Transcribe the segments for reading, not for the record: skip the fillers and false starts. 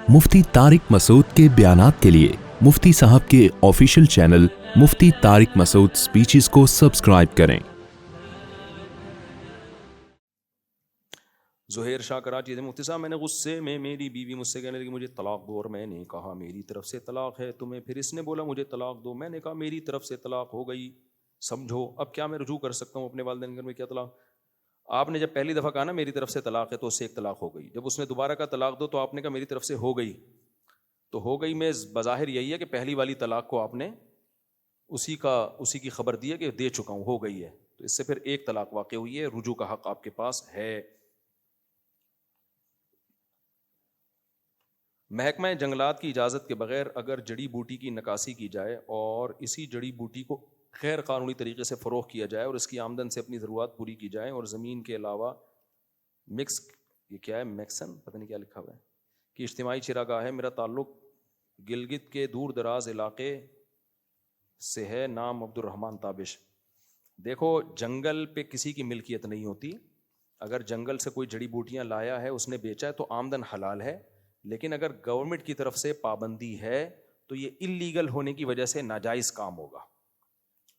مفتی طارق مسعود کے بیانات کے لیے مفتی صاحب کے آفیشیل چینل مفتی طارق مسعود سپیچز کو سبسکرائب کریں۔ زہیر شاہ کراچی سے، مفتی صاحب میں نے غصے میں میری بیوی مجھ سے کہنے لگی مجھے طلاق دو، اور میں نے کہا میری طرف سے طلاق ہے تمہیں، پھر اس نے بولا مجھے طلاق دو، میں نے کہا میری طرف سے طلاق ہو گئی، سمجھو اب کیا میں رجوع کر سکتا ہوں اپنے والدین میں کیا طلاق؟ آپ نے جب پہلی دفعہ کہا نا میری طرف سے طلاق ہے تو اس سے ایک طلاق ہو گئی، جب اس نے دوبارہ کہا طلاق دو تو آپ نے کہا میری طرف سے ہو گئی، تو ہو گئی میں بظاہر یہی ہے کہ پہلی والی طلاق کو آپ نے اسی کی خبر دی ہے کہ دے چکا ہوں، ہو گئی ہے، تو اس سے پھر ایک طلاق واقع ہوئی ہے، رجوع کا حق آپ کے پاس ہے۔ محکمہ جنگلات کی اجازت کے بغیر اگر جڑی بوٹی کی نکاسی کی جائے اور اسی جڑی بوٹی کو غیر قانونی طریقے سے فروخت کیا جائے اور اس کی آمدن سے اپنی ضروریات پوری کی جائیں اور زمین کے علاوہ مکس، یہ کیا ہے میکسن پتہ نہیں کیا لکھا ہوا ہے، کہ اجتماعی چراگاہ ہے، میرا تعلق گلگت کے دور دراز علاقے سے ہے، نام عبد الرحمن تابش۔ دیکھو جنگل پہ کسی کی ملکیت نہیں ہوتی، اگر جنگل سے کوئی جڑی بوٹیاں لایا ہے اس نے بیچا ہے تو آمدن حلال ہے، لیکن اگر گورنمنٹ کی طرف سے پابندی ہے تو یہ اللیگل ہونے کی وجہ سے ناجائز کام ہوگا،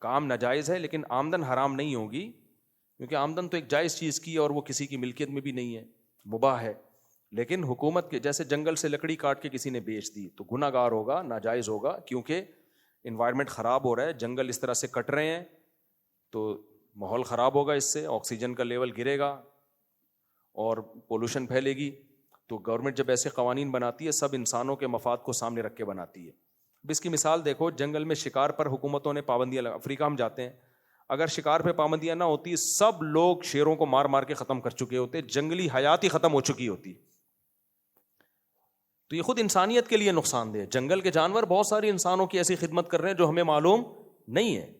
کام ناجائز ہے لیکن آمدن حرام نہیں ہوگی، کیونکہ آمدن تو ایک جائز چیز کی ہے اور وہ کسی کی ملکیت میں بھی نہیں ہے، مباح ہے، لیکن حکومت کے جیسے جنگل سے لکڑی کاٹ کے کسی نے بیچ دی تو گناہ گار ہوگا، ناجائز ہوگا، کیونکہ انوائرمنٹ خراب ہو رہا ہے، جنگل اس طرح سے کٹ رہے ہیں تو ماحول خراب ہوگا، اس سے آکسیجن کا لیول گرے گا اور پولوشن پھیلے گی، تو گورنمنٹ جب ایسے قوانین بناتی ہے سب انسانوں کے مفاد کو سامنے رکھ کے بناتی ہے۔ اب اس کی مثال دیکھو، جنگل میں شکار پر حکومتوں نے پابندیاں لگا، افریقہ ہم جاتے ہیں، اگر شکار پہ پابندیاں نہ ہوتی سب لوگ شیروں کو مار مار کے ختم کر چکے ہوتے، جنگلی حیات ہی ختم ہو چکی ہوتی، تو یہ خود انسانیت کے لیے نقصان دہ ہے۔ جنگل کے جانور بہت ساری انسانوں کی ایسی خدمت کر رہے ہیں جو ہمیں معلوم نہیں ہے،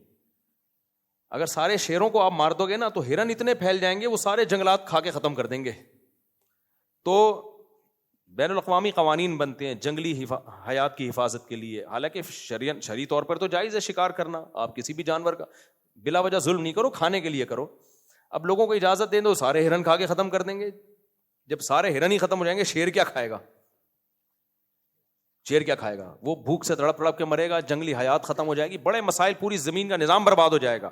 اگر سارے شیروں کو آپ مار دو گے نا تو ہرن اتنے پھیل جائیں گے وہ سارے جنگلات کھا کے ختم کر دیں گے، تو بین الاقوامی قوانین بنتے ہیں جنگلی حیات کی حفاظت کے لیے، حالانکہ شرعی طور پر تو جائز ہے شکار کرنا، آپ کسی بھی جانور کا بلا وجہ ظلم نہیں کرو، کھانے کے لیے کرو، اب لوگوں کو اجازت دیں تو سارے ہرن کھا کے ختم کر دیں گے، جب سارے ہرن ہی ختم ہو جائیں گے شیر کیا کھائے گا؟ شیر کیا کھائے گا؟ وہ بھوک سے تڑپ تڑپ کے مرے گا، جنگلی حیات ختم ہو جائے گی، بڑے مسائل، پوری زمین کا نظام برباد ہو جائے گا۔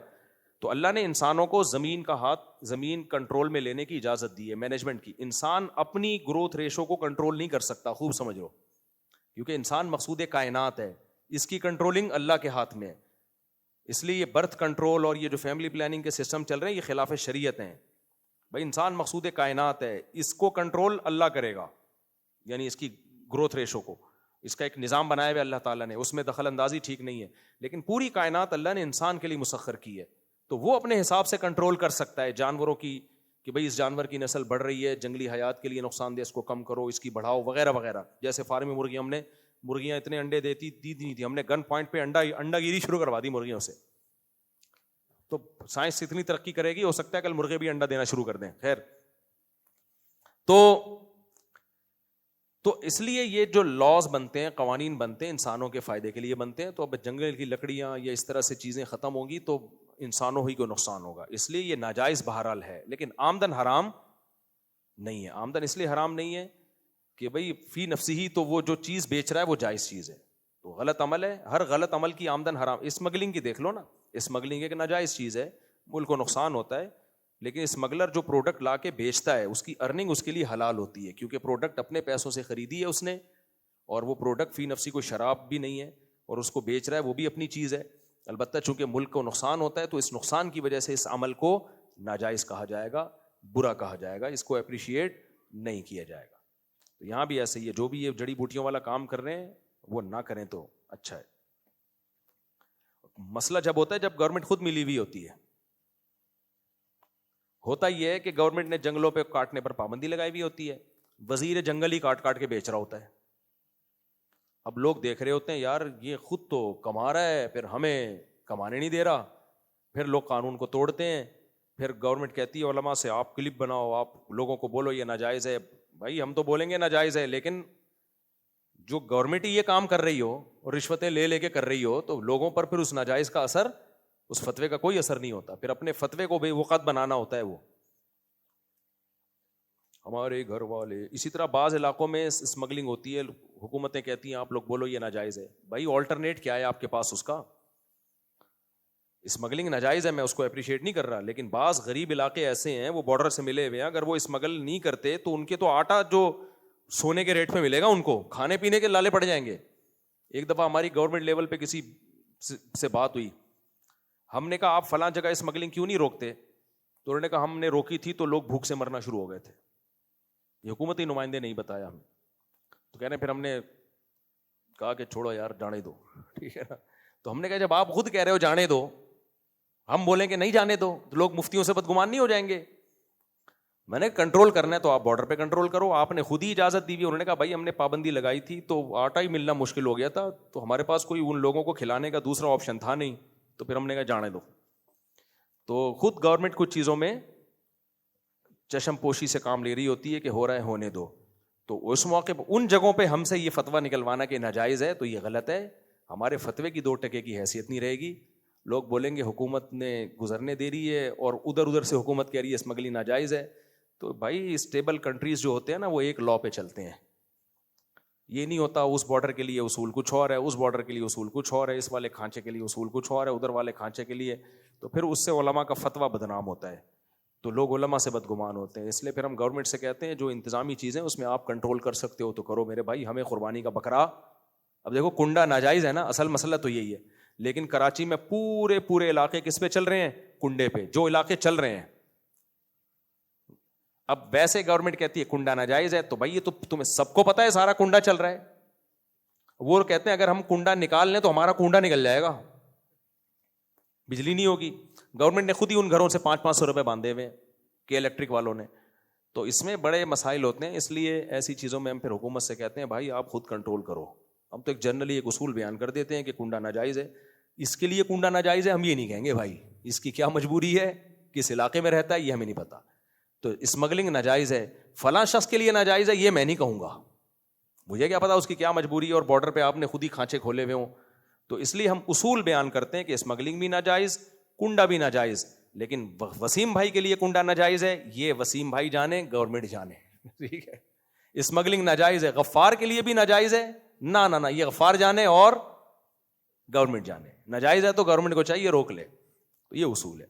تو اللہ نے انسانوں کو زمین کنٹرول میں لینے کی اجازت دی ہے، مینجمنٹ کی، انسان اپنی گروتھ ریشو کو کنٹرول نہیں کر سکتا، خوب سمجھ لو، کیونکہ انسان مقصود کائنات ہے، اس کی کنٹرولنگ اللہ کے ہاتھ میں ہے، اس لیے یہ برتھ کنٹرول اور یہ جو فیملی پلاننگ کے سسٹم چل رہے ہیں یہ خلاف شریعت ہیں، بھائی انسان مقصود کائنات ہے، اس کو کنٹرول اللہ کرے گا، یعنی اس کی گروتھ ریشو کو، اس کا ایک نظام بنایا ہوا اللہ تعالیٰ نے، اس میں دخل اندازی ٹھیک نہیں ہے، لیکن پوری کائنات اللہ نے انسان کے لیے مسخر کی ہے، تو وہ اپنے حساب سے کنٹرول کر سکتا ہے جانوروں کی، کہ بھئی اس جانور کی نسل بڑھ رہی ہے، جنگلی حیات کے لیے نقصان دہ، اس کو کم کرو، اس کی بڑھاؤ وغیرہ وغیرہ۔ جیسے فارمی مرغی، ہم نے مرغیاں اتنے انڈے دی نہیں تھی، ہم نے گن پوائنٹ پہ انڈا گیری شروع کروا دی مرغیوں سے، تو سائنس اتنی ترقی کرے گی، ہو سکتا ہے کل مرغے بھی انڈا دینا شروع کر دیں، خیر، تو اس لیے یہ جو لاز بنتے ہیں، قوانین بنتے ہیں، انسانوں کے فائدے کے لیے بنتے ہیں، تو اب جنگل کی لکڑیاں یا اس طرح سے چیزیں ختم ہوگی تو انسانوں ہی کو نقصان ہوگا، اس لیے یہ ناجائز بہرحال ہے، لیکن آمدن حرام نہیں ہے۔ آمدن اس لیے حرام نہیں ہے کہ بھئی فی نفسی ہی تو وہ جو چیز بیچ رہا ہے وہ جائز چیز ہے، تو غلط عمل ہے، ہر غلط عمل کی آمدن حرام۔ اسمگلنگ کی دیکھ لو نا، اسمگلنگ ایک ناجائز چیز ہے، ملک کو نقصان ہوتا ہے، لیکن اسمگلر جو پروڈکٹ لا کے بیچتا ہے اس کی ارننگ اس کے لیے حلال ہوتی ہے، کیونکہ پروڈکٹ اپنے پیسوں سے خریدی ہے اس نے، اور وہ پروڈکٹ فی نفسی کوئی شراب بھی نہیں ہے، اور اس کو بیچ رہا ہے وہ بھی اپنی چیز ہے، البتہ چونکہ ملک کو نقصان ہوتا ہے تو اس نقصان کی وجہ سے اس عمل کو ناجائز کہا جائے گا، برا کہا جائے گا، اس کو اپریشیٹ نہیں کیا جائے گا۔ تو یہاں بھی ایسے ہی ہے، جو بھی یہ جڑی بوٹیوں والا کام کر رہے ہیں وہ نہ کریں تو اچھا ہے۔ مسئلہ جب ہوتا ہے جب گورنمنٹ خود ملی ہوئی ہوتی ہے، ہوتا یہ ہے کہ گورنمنٹ نے جنگلوں پہ کاٹنے پر پابندی لگائی ہوئی ہوتی ہے، وزیر جنگل ہی کاٹ کاٹ کے بیچ رہا ہوتا ہے، اب لوگ دیکھ رہے ہوتے ہیں یار یہ خود تو کما رہا ہے پھر ہمیں کمانے نہیں دے رہا، پھر لوگ قانون کو توڑتے ہیں، پھر گورنمنٹ کہتی ہے علماء سے آپ کلپ بناؤ، آپ لوگوں کو بولو یہ ناجائز ہے، بھائی ہم تو بولیں گے ناجائز ہے، لیکن جو گورنمنٹ ہی یہ کام کر رہی ہو اور رشوتیں لے لے کے کر رہی ہو تو لوگوں پر پھر اس ناجائز کا اثر، اس فتوے کا کوئی اثر نہیں ہوتا، پھر اپنے فتوے کو بے وقت بنانا ہوتا ہے وہ۔ ہمارے گھر والے. اسی طرح بعض علاقوں میں اسمگلنگ ہوتی ہے, حکومتیں کہتی ہیں آپ لوگ بولو یہ ناجائز ہے. بھائی آلٹرنیٹ کیا ہے آپ کے پاس اس کا؟ اسمگلنگ ناجائز ہے, میں اس کو اپریشیٹ نہیں کر رہا, لیکن بعض غریب علاقے ایسے ہیں وہ بارڈر سے ملے ہوئے ہیں, اگر وہ اسمگل نہیں کرتے تو ان کے تو آٹا جو سونے کے ریٹ پہ ملے گا ان کو, کھانے پینے کے لالے پڑ جائیں گے. ایک دفعہ ہماری گورنمنٹ لیول پہ کسی سے بات ہوئی, ہم نے کہا آپ فلاں جگہ اسمگلنگ کیوں نہیں روکتے, تو انہوں نے کہا ہم نے روکی تھی تو لوگ بھوک سے مرنا شروع ہو گئے تھے. یہ حکومتی نمائندے نہیں بتایا ہمیں, تو کہہ رہے پھر ہم نے کہا کہ چھوڑو یار جانے دو, ٹھیک ہے نا. تو ہم نے کہا جب آپ خود کہہ رہے ہو جانے دو, ہم بولیں کہ نہیں جانے دو, تو لوگ مفتیوں سے بدگمان نہیں ہو جائیں گے. میں نے کنٹرول کرنا ہے تو آپ بارڈر پہ کنٹرول کرو, آپ نے خود ہی اجازت دی ہوئی. انہوں نے کہا بھائی ہم نے پابندی لگائی تھی تو آٹا ہی ملنا مشکل ہو گیا تھا, تو ہمارے پاس کوئی ان لوگوں کو کھلانے کا دوسرا آپشن تھا نہیں, تو پھر ہم نے کہا جانے دو. تو خود گورنمنٹ کچھ چیزوں میں چشم پوشی سے کام لے رہی ہوتی ہے کہ ہو رہا ہے ہونے دو. تو اس موقع پہ ان جگہوں پہ ہم سے یہ فتویٰ نکلوانا کہ ناجائز ہے تو یہ غلط ہے. ہمارے فتوے کی 2 ٹکے کی حیثیت نہیں رہے گی. لوگ بولیں گے حکومت نے گزرنے دے رہی ہے اور ادھر سے حکومت کہہ رہی ہے اسمگلنگ ناجائز ہے. تو بھائی اسٹیبل کنٹریز جو ہوتے ہیں نا وہ ایک لا پہ چلتے ہیں. یہ نہیں ہوتا اس بارڈر کے لیے اصول کچھ اور ہے, اس بارڈر کے لیے اصول کچھ اور ہے, اس والے کھانچے کے لیے اصول کچھ اور ہے, ادھر والے کھانچے کے لیے, تو پھر اس سے علماء کا فتویٰ بدنام ہوتا ہے, تو لوگ علماء سے بدگمان ہوتے ہیں. اس لیے پھر ہم گورنمنٹ سے کہتے ہیں جو انتظامی چیزیں اس میں آپ کنٹرول کر سکتے ہو تو کرو میرے بھائی. ہمیں قربانی کا بکرا, اب دیکھو کنڈا ناجائز ہے نا, اصل مسئلہ تو یہی ہے, لیکن کراچی میں پورے علاقے کس پہ چل رہے ہیں؟ کنڈے پہ. جو علاقے چل رہے ہیں, اب ویسے گورنمنٹ کہتی ہے کنڈا ناجائز ہے, تو بھائی یہ تو تمہیں سب کو پتا ہے سارا کنڈا چل رہا ہے. وہ کہتے ہیں اگر ہم کنڈا نکال لیں تو ہمارا کنڈا نکل جائے گا, بجلی نہیں ہوگی. گورنمنٹ نے خود ہی ان گھروں سے 500-500 روپے باندھے ہوئے کہ الیکٹرک والوں نے. تو اس میں بڑے مسائل ہوتے ہیں, اس لیے ایسی چیزوں میں ہم پھر حکومت سے کہتے ہیں بھائی آپ خود کنٹرول کرو. ہم تو ایک جنرلی ایک اصول بیان کر دیتے ہیں کہ کنڈا ناجائز ہے, اس کے لیے کنڈا ناجائز ہے ہم یہ نہیں کہیں گے بھائی اس کی کیا مجبوری ہے, کس علاقے میں رہتا ہے یہ ہمیں نہیں پتا. تو اسمگلنگ ناجائز ہے, فلاں شخص کے لیے ناجائز ہے یہ میں نہیں کہوں گا, مجھے کیا پتا اس کی کیا مجبوری ہے, اور بارڈر پہ آپ نے خود ہی کھانچے کھولے ہوئے ہوں. تو اس لیے ہم اصول بیان کرتے ہیں کہ اسمگلنگ بھی ناجائز, کنڈا بھی ناجائز, لیکن وسیم بھائی کے لیے کنڈا ناجائز ہے یہ وسیم بھائی جانے, گورنمنٹ جانے, ٹھیک ہے. اسمگلنگ ناجائز ہے, غفار کے لیے بھی ناجائز ہے, نہ یہ غفار جانے اور گورنمنٹ جانے. ناجائز ہے تو گورنمنٹ کو چاہیے روک لے, تو یہ اصول ہے.